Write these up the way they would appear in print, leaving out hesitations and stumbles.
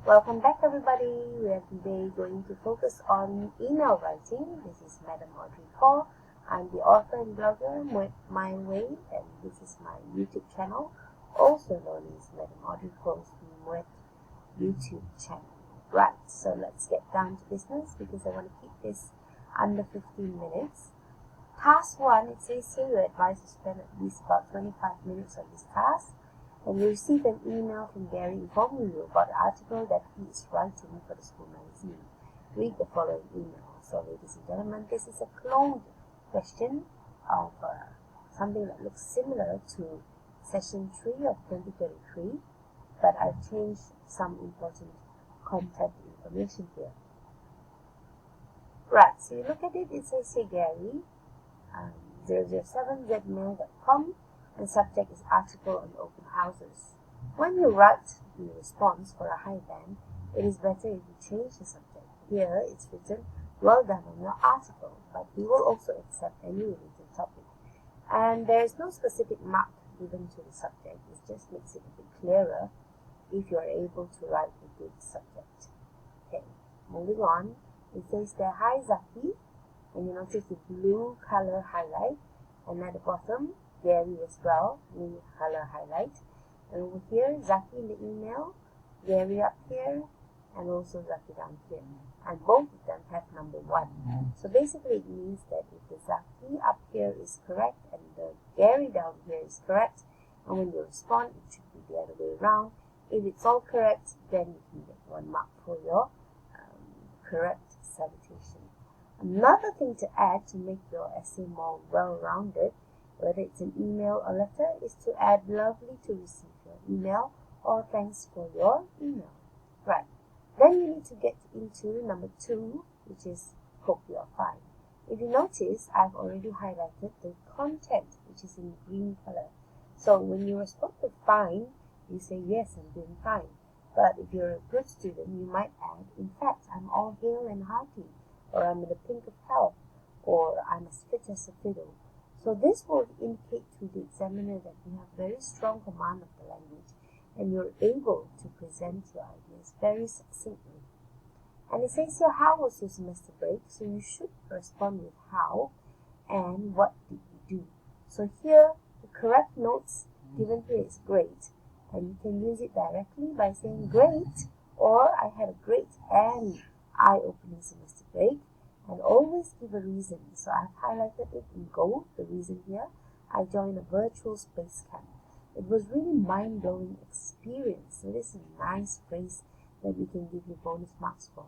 Welcome back, everybody. We are today going to focus on email writing. This is Madam Audrey Koh. I'm the author and blogger My Way, and this is my YouTube channel, also known as Madam Audrey Koh's MUET YouTube channel. Right, so let's get down to business because I want to keep this under 15 minutes. Task 1, it says here you're advised to spend at least about 25 minutes on this task. And you receive an email from Gary informing you about the article that he is writing for the school magazine. Read the following email. So, ladies and gentlemen, this is a cloned question of something that looks similar to session 3 of 2033, but I've changed some important content information here. Right, so you look at it, it says here Gary, 007zmail.com, and subject is article on open houses. When you write the response for a high band, it is better if you change the subject. Here it's written, well done on your article, but we will also accept any related topic. And there is no specific mark given to the subject. It just makes it a bit clearer if you are able to write a good subject. Okay, moving on. It says there, hi Zaki, and you notice the blue color highlight, and at the bottom, Gary as well, blue color highlight. And over here, Zaki in the email, Gary up here, and also Zaki down here. And both of them have number 1. So basically it means that if the Zaki up here is correct and the Gary down here is correct, and when you respond, it should be the other way around. If it's all correct, then you can get 1 mark for your correct salutation. Another thing to add to make your essay more well-rounded, whether it's an email or letter, is to add lovely to receive your email or thanks for your email. Right. Then you need to get into number 2, which is hope you're fine. If you notice, I've already highlighted the content, which is in green color. So when you respond to fine, you say, yes, I'm doing fine. But if you're a good student, you might add, in fact, I'm all hale and hearty, or I'm in the pink of health, or I'm as fit as a fiddle. So this will indicate to the examiner that you have very strong command of the language and you're able to present your ideas very succinctly. And it says here, how was your semester break? So you should respond with how and what did you do. So here, the correct notes given here is great, and you can use it directly by saying great, or I had a great and eye-opening semester break. And always give a reason. So I've highlighted it in gold, the reason here. I joined a virtual space camp. It was really mind-blowing experience. So this is a nice phrase that we can give you bonus marks for.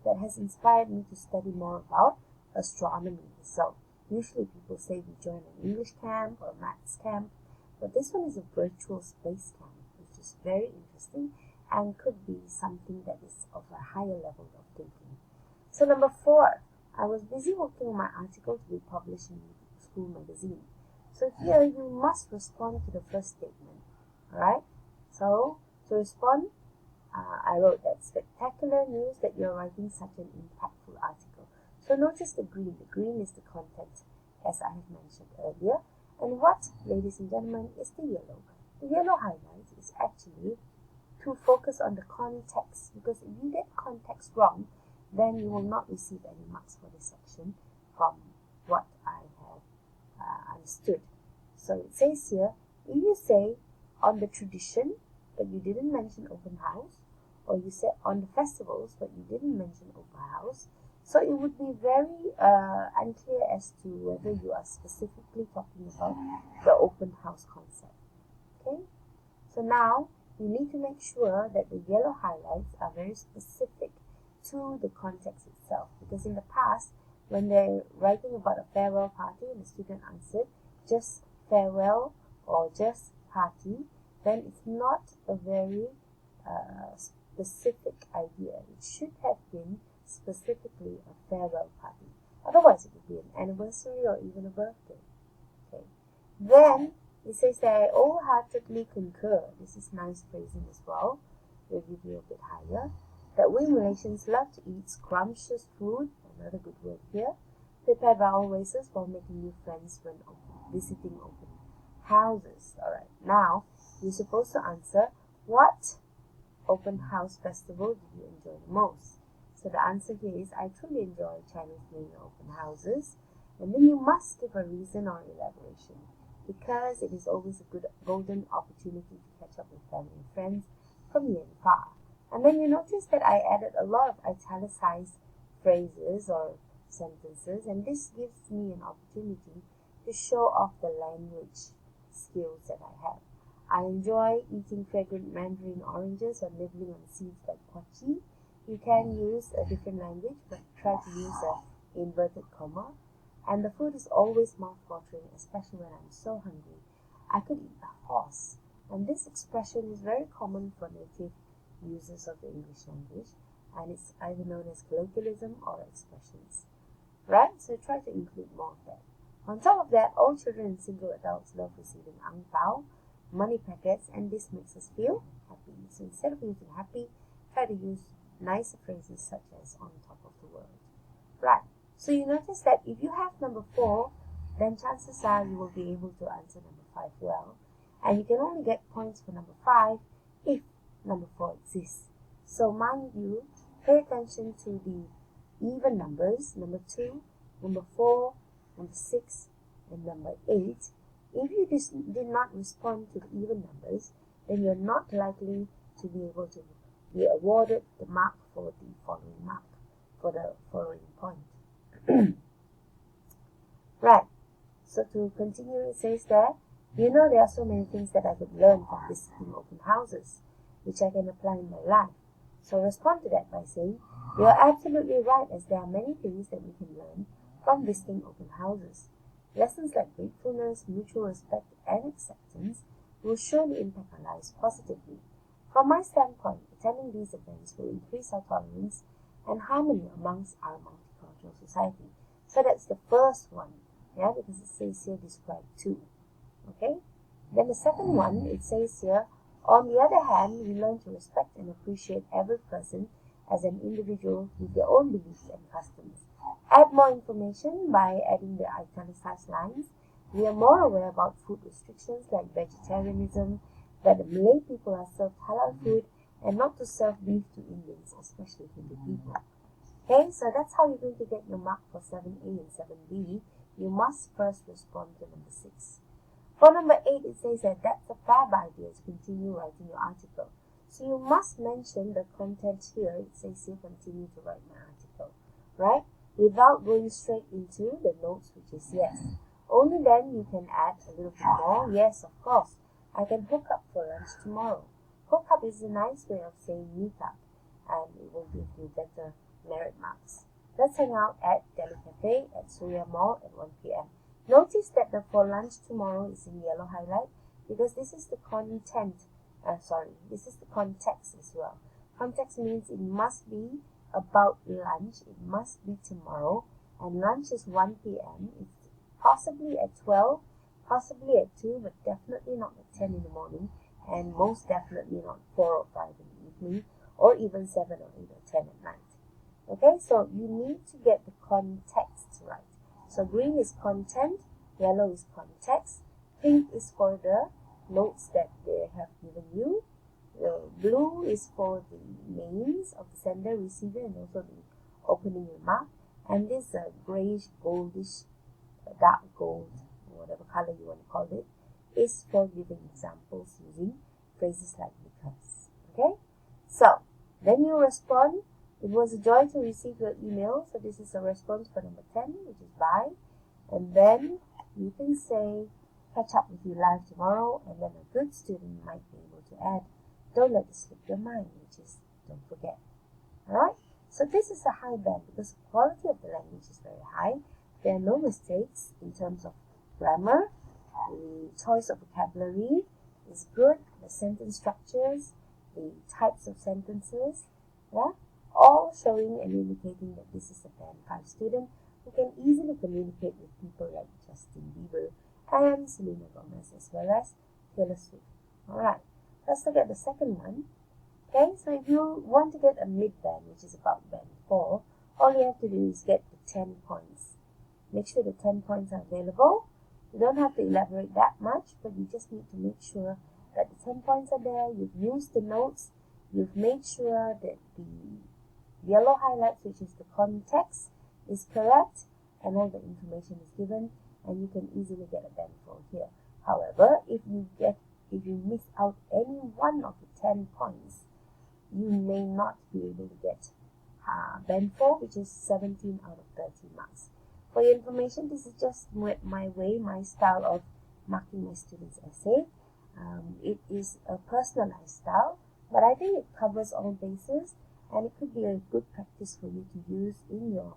That has inspired me to study more about astronomy. So usually people say we join an English camp or a maths camp, but this one is a virtual space camp, which is very interesting and could be something that is of a higher level of thinking. So number 4. I was busy working on my article to be published in the school magazine. So here you must respond to the first statement. Alright? So to respond, I wrote that spectacular news that you're writing such an impactful article. So notice the green. The green is the content, as I have mentioned earlier. And what, ladies and gentlemen, is the yellow? The yellow highlight is actually to focus on the context, because if you get context wrong, then you will not receive any marks for this section from what I have understood. So it says here, if you say on the tradition, but you didn't mention open house, or you said on the festivals, but you didn't mention open house, so it would be very unclear as to whether you are specifically talking about the open house concept. Okay? So now, you need to make sure that the yellow highlights are very specific to the context itself, because in the past, when they're writing about a farewell party and the student answered just farewell or just party, then it's not a very specific idea. It should have been specifically a farewell party. Otherwise, it would be an anniversary or even a birthday. Okay. Then it says that I wholeheartedly concur. This is nice phrasing as well. We'll give you a bit higher. That we Malaysians love to eat scrumptious food, another good word here, prepared by all races while making new friends when visiting open houses. Alright, now you're supposed to answer what open house festival did you enjoy the most? So the answer here is I truly enjoy Chinese New Year open houses. And then you must give a reason or elaboration, because it is always a good golden opportunity to catch up with family and friends from near and far. And then you notice that I added a lot of italicized phrases or sentences, and this gives me an opportunity to show off the language skills that I have. I enjoy eating fragrant mandarin oranges or nibbling on seeds like pochi. You can use a different language, but try to use an inverted comma. And the food is always mouth-watering, especially when I'm so hungry. I could eat a horse. And this expression is very common for native users of the English language, and it's either known as colloquialism or expressions. Right? So try to include more of that. On top of that, all children and single adults love receiving ang pao, money packets, and this makes us feel happy. So instead of using happy, try to use nicer phrases such as on top of the world. Right. So you notice that if you have number 4, then chances are you will be able to answer number 5 well. And you can only get points for number 5 if number 4 exists. So mind you, pay attention to the even numbers, number 2, number 4, number 6, and number 8. If you did not respond to the even numbers, then you're not likely to be able to be awarded the mark for the following mark, for the following point. Right, so to continue, it says that, there are so many things that I could learn from visiting open houses, which I can apply in my life. So respond to that by saying, you're absolutely right, as there are many things that we can learn from visiting open houses. Lessons like gratefulness, mutual respect, and acceptance will surely impact our lives positively. From my standpoint, attending these events will increase our tolerance and harmony amongst our multicultural society. So that's the first one, because it says here describe 2. Okay? Then the second one, it says here, on the other hand, we learn to respect and appreciate every person as an individual with their own beliefs and customs. Add more information by adding the italicized lines. We are more aware about food restrictions like vegetarianism, that the Malay people are served halal food, and not to serve beef to Indians, especially Hindu people. Okay, so that's how you're going to get your mark for 7A and 7B. You must first respond to number 6. For number 8, it says that that's a fab idea to continue writing your article. So you must mention the content here. It says here, continue to write my article, right? Without going straight into the notes, which is yes. Only then you can add a little bit more. Yes, of course. I can hook up for lunch tomorrow. Hook up is a nice way of saying meet up, and it will give you better merit marks. Let's hang out at Delhi Cafe at Surya Mall at 1 p.m. Notice that the for lunch tomorrow is in yellow highlight because this is the this is the context as well. Context means it must be about lunch, it must be tomorrow, and lunch is 1 p.m. It's possibly at 12, possibly at 2, but definitely not at 10 in the morning, and most definitely not 4 or 5 in the evening, or even 7 or 8 or 10 at night. Okay, so you need to get the context right. So green is content, yellow is context, pink is for the notes that they have given you, blue is for the names of the sender, receiver, and also the opening remark, and this grayish, goldish, dark gold, whatever color you want to call it, is for giving examples using phrases like because. Okay, so then you respond. It was a joy to receive your email. So this is a response for number 10, which is bye. And then you can say, catch up with you live tomorrow. And then a good student might be able to add, don't let it slip your mind, which is don't forget. Alright? So this is a high band because the quality of the language is very high. There are no mistakes in terms of grammar. The choice of vocabulary is good. The sentence structures, the types of sentences, all showing and indicating that this is a Band 5 student who can easily communicate with people like Justin Bieber and Selena Gomez as well as Taylor Swift. Alright, let's look at the second one. Okay, so if you want to get a mid-band, which is about Band 4, all you have to do is get the 10 points. Make sure the 10 points are available. You don't have to elaborate that much, but you just need to make sure that the 10 points are there. You've used the notes You've made sure that the yellow highlights, which is the context, is correct and all the information is given, and you can easily get a band 4 here. However, if you miss out any one of the 10 points, you may not be able to get band 4, which is 17 out of 30 marks. For your information, this is just my way, my style of marking my students' essay. It is a personalized style, but I think it covers all bases, and it could be a good practice for you to use in your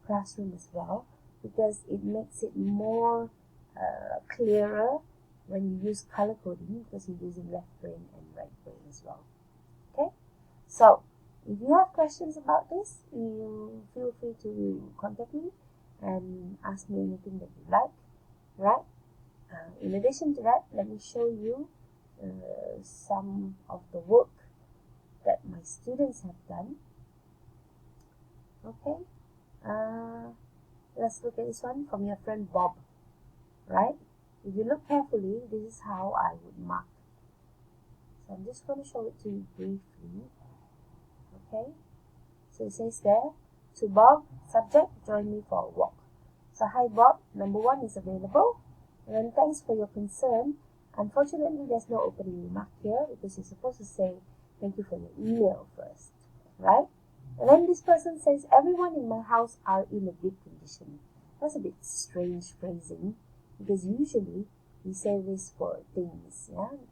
classroom as well, because it makes it more clearer when you use color coding, because you're using left brain and right brain as well. Okay, so if you have questions about this, you feel free to contact me and ask me anything that you like, right? In addition to that, let me show you some of the work that my students have done. Okay, let's look at this one from your friend Bob, right? If you look carefully, this is how I would mark. So I'm just going to show it to you briefly. Okay, so it says there, to Bob, subject, join me for a walk. So hi Bob, number 1 is available, and then thanks for your concern. Unfortunately, there's no opening remark here, because you're supposed to say thank you for your email first, right? And then this person says, everyone in my house are in a good condition. That's a bit strange phrasing, because usually we say this for things,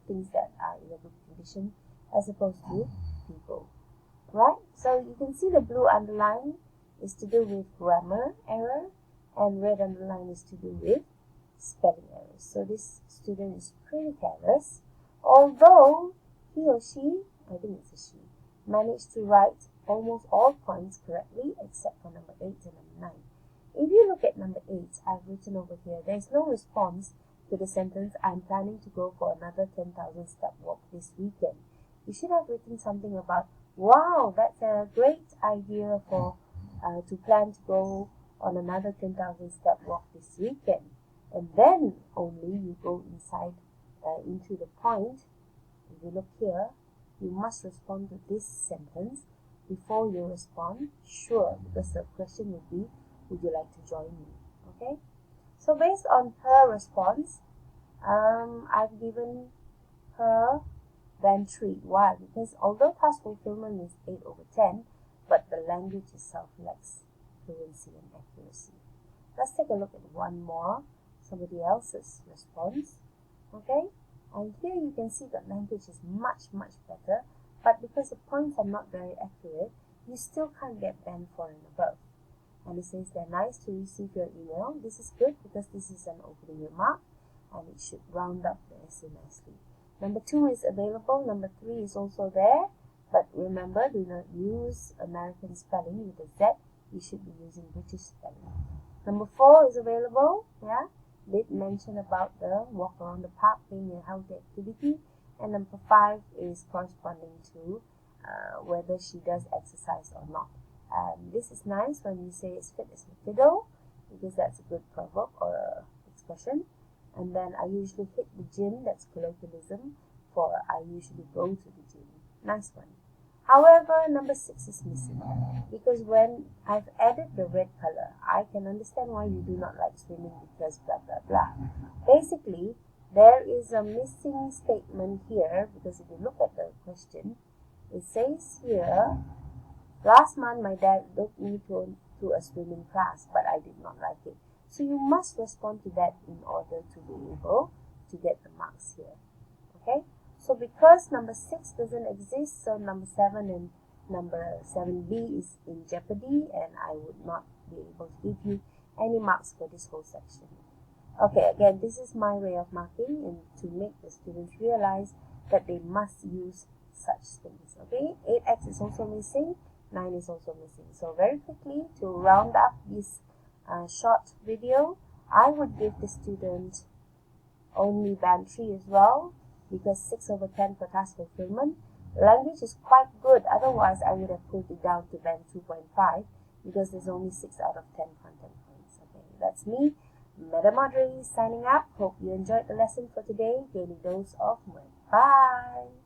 things that are in a good condition, as opposed to people, right? So you can see the blue underline is to do with grammar error, and red underline is to do with spelling errors. So this student is pretty careless, although he or she, I think it's a she, managed to write almost all points correctly except for number 8 and number 9. If you look at number 8, I've written over here, there's no response to the sentence, I'm planning to go for another 10,000 step walk this weekend. You should have written something about, wow, that's a great idea for to plan to go on another 10,000 step walk this weekend. And then only you go inside into the point. If you look here, you must respond to this sentence before you respond, sure, because the question would be, would you like to join me? Okay, so based on her response, I've given her band 3. Why? Because although task fulfillment is 8 over 10, but the language itself lacks fluency and accuracy. Let's take a look at one more, somebody else's response. Okay, and here you can see that language is much better, but because the points are not very accurate, you still can't get band 4 and above. And it says they're nice to receive your email. This is good because this is an opening remark, and it should round up the essay nicely. Number 2 is available. Number 3 is also there, but remember, do not use American spelling with a Z. You should be using British spelling. Number 4 is available. Did mention about the walk around the park being a healthy activity. And number 5 is corresponding to whether she does exercise or not. And this is nice when you say it's fit as a fiddle, because that's a good proverb or expression. And then I usually hit the gym, that's colloquialism for I usually go to the gym. Nice one. However, number 6 is missing, because when I've added the red color, I can understand why you do not like swimming because blah blah blah. Basically, there is a missing statement here, because if you look at the question, it says here, last month my dad took me to a swimming class, but I did not like it. So you must respond to that in order to be able to get the marks here. Okay? So because number 6 doesn't exist, so number 7 and number 7B is in jeopardy, and I would not be able to give you any marks for this whole section. Okay, again, this is my way of marking, and to make the students realize that they must use such things. Okay, 8x is also missing, 9 is also missing. So very quickly, to round up this short video, I would give the student only band 3 as well, because 6 over 10 for task fulfillment. Language is quite good, otherwise I would have pulled it down to band 2.5, because there's only 6 out of 10 content points. Okay, that's me, Madam Audrey, signing up. Hope you enjoyed the lesson for today. Daily dose of MUET. Bye!